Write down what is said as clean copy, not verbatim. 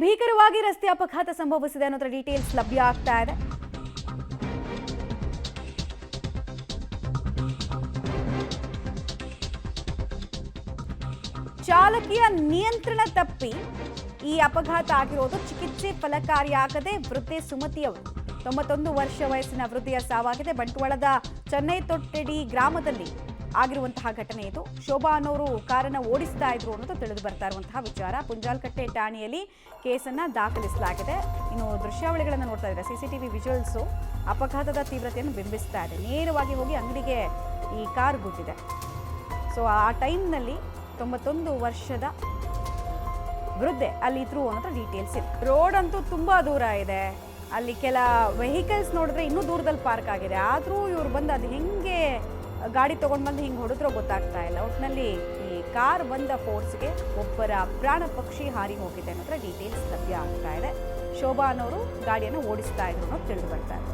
ಭೀಕರವಾಗಿ ರಸ್ತೆ ಅಪಘಾತ ಸಂಭವಿಸಿದೆ ಅನ್ನೋದ್ರ ಡೀಟೇಲ್ಸ್ ಲಭ್ಯ ಆಗ್ತಾ ಇದೆ. ಚಾಲಕಿಯ ನಿಯಂತ್ರಣ ತಪ್ಪಿ ಈ ಅಪಘಾತ ಆಗಿರೋದು. ಚಿಕಿತ್ಸೆ ಫಲಕಾರಿಯಾಗದೆ ವೃದ್ಧೆ ಸುಮತಿ ಅವರು 91 ವರ್ಷ ವಯಸ್ಸಿನ ವೃದ್ಧೆಯ ಸಾವಾಗಿದೆ. ಬಂಟ್ವಾಳದ ಚೆನ್ನೈ ತೊಟ್ಟೆಡಿ ಗ್ರಾಮದಲ್ಲಿ ಆಗಿರುವಂತಹ ಘಟನೆ ಇದು. ಶೋಭಾ ಅನ್ನೋರು ಕಾರನ್ನ ಓಡಿಸ್ತಾ ಇದ್ರು ಅನ್ನೋದು ತಿಳಿದು ಬರ್ತಾ ಇರುವಂತಹ ವಿಚಾರ. ಪುಂಜಾಲ್ಕಟ್ಟೆ ಠಾಣೆಯಲ್ಲಿ ಕೇಸನ್ನ ದಾಖಲಿಸಲಾಗಿದೆ. ಇನ್ನು ದೃಶ್ಯಾವಳಿಗಳನ್ನು ನೋಡ್ತಾ ಇದ್ದಾರೆ. ಸಿಸಿಟಿವಿ ವಿಜುವಲ್ಸು ಅಪಘಾತದ ತೀವ್ರತೆಯನ್ನು ಬಿಂಬಿಸ್ತಾ ಇದೆ. ನೇರವಾಗಿ ಹೋಗಿ ಅಂಗಡಿಗೆ ಈ ಕಾರ್ ಗುದ್ದಿದೆ. ಸೊ ಆ ಟೈಮ್ನಲ್ಲಿ 91 ವರ್ಷದ ವೃದ್ಧೆ ಅಲ್ಲಿ ಇದ್ರು ಅನ್ನೋದ್ರ ಡೀಟೇಲ್ಸ್ ಇದೆ. ರೋಡ್ ಅಂತೂ ತುಂಬಾ ದೂರ ಇದೆ. ಅಲ್ಲಿ ಕೆಲ ವೆಹಿಕಲ್ಸ್ ನೋಡಿದ್ರೆ ಇನ್ನೂ ದೂರದಲ್ಲಿ ಪಾರ್ಕ್ ಆಗಿದೆ. ಆದರೂ ಇವ್ರು ಬಂದು ಅದು ಹೆಂಗೆ ಗಾಡಿ ತೊಗೊಂಡು ಬಂದು ಹಿಂಗೆ ಹೊಡೆದ್ರೋ ಗೊತ್ತಾಗ್ತಾ ಇಲ್ಲ. ಒಟ್ಟಿನಲ್ಲಿ ಈ ಕಾರ್ ಬಂದ ಫೋರ್ಸ್ಗೆ ಒಬ್ಬರ ಪ್ರಾಣ ಪಕ್ಷಿ ಹಾರಿ ಹೋಗಿದೆ ಅನ್ನೋದ್ರ ಡೀಟೇಲ್ಸ್ ಲಭ್ಯ ಆಗ್ತಾ ಇದೆ. ಶೋಭಾ ಅನ್ನೋರು ಗಾಡಿಯನ್ನು ಓಡಿಸ್ತಾ ಇದ್ರು ಅನ್ನೋದು ತಿಳಿದು ಬರ್ತಾ ಇದೆ.